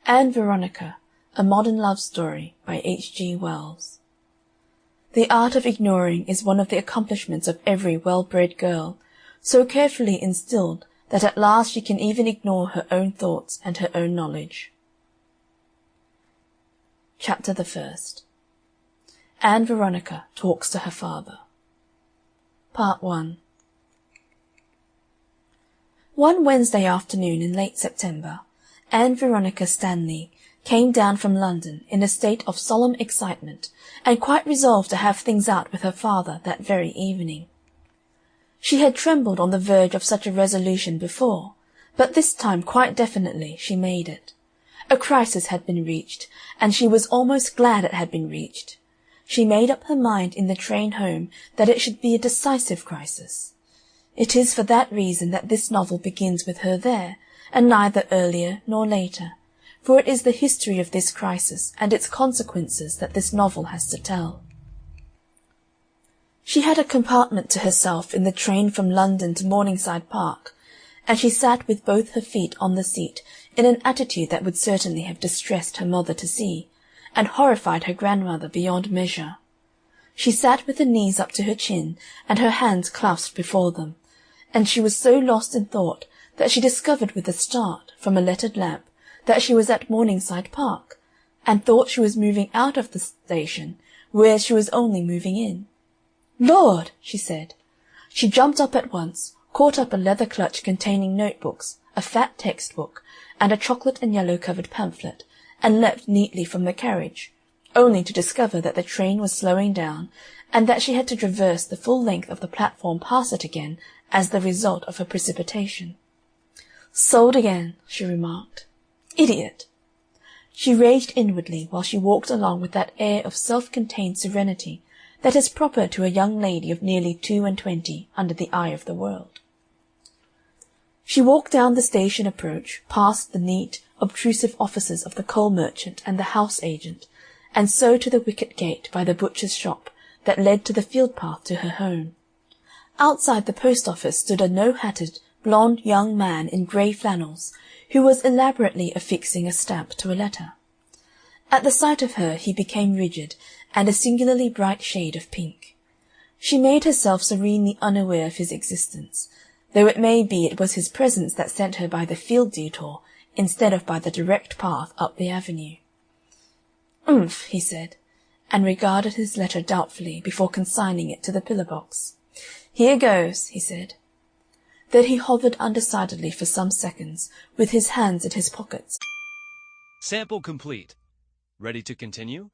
Ann Veronica, A Modern Love Story by H.G. Wells. The art of ignoring is one of the accomplishments of every well-bred girl, so carefully instilled that at last she can even ignore her own thoughts and her own knowledge. Chapter the First. Ann Veronica talks to her father. Part 1. One Wednesday afternoon in late September, Ann Veronica Stanley came down from London in a state of solemn excitement and quite resolved to have things out with her father that very evening. She had trembled on the verge of such a resolution before, but this time quite definitely she made it. A crisis had been reached, and she was almost glad it had been reached. She made up her mind in the train home that it should be a decisive crisis. It is for that reason that this novel begins with her there, and neither earlier nor later, for it is the history of this crisis and its consequences that this novel has to tell. She had a compartment to herself in the train from London to Morningside Park, and she sat with both her feet on the seat in an attitude that would certainly have distressed her mother to see, and horrified her grandmother beyond measure. She sat with her knees up to her chin and her hands clasped before them, and she was so lost in thought that she discovered with a start, from a lettered lamp, that she was at Morningside Park, and thought she was moving out of the station, whereas she was only moving in. "Lord!" she said. She jumped up at once, caught up a leather clutch containing notebooks, a fat text-book, and a chocolate and yellow-covered pamphlet, and leapt neatly from the carriage, only to discover that the train was slowing down, and that she had to traverse the full length of the platform past it again as the result of her precipitation. "Sold again," she remarked. "Idiot!" She raged inwardly while she walked along with that air of self-contained serenity that is proper to a young lady of nearly 22 under the eye of the world. She walked down the station approach, past the neat, obtrusive offices of the coal merchant and the house agent, and so to the wicket gate by the butcher's shop that led to the field path to her home. Outside the post office stood a no-hatted, blond young man in grey flannels, who was elaborately affixing a stamp to a letter. At the sight of her he became rigid, and a singularly bright shade of pink. She made herself serenely unaware of his existence, though it may be it was his presence that sent her by the field detour instead of by the direct path up the avenue. "Umph," he said, and regarded his letter doubtfully before consigning it to the pillar-box. "Here goes," he said. Then he hovered undecidedly for some seconds, with his hands in his pockets. Sample complete. Ready to continue?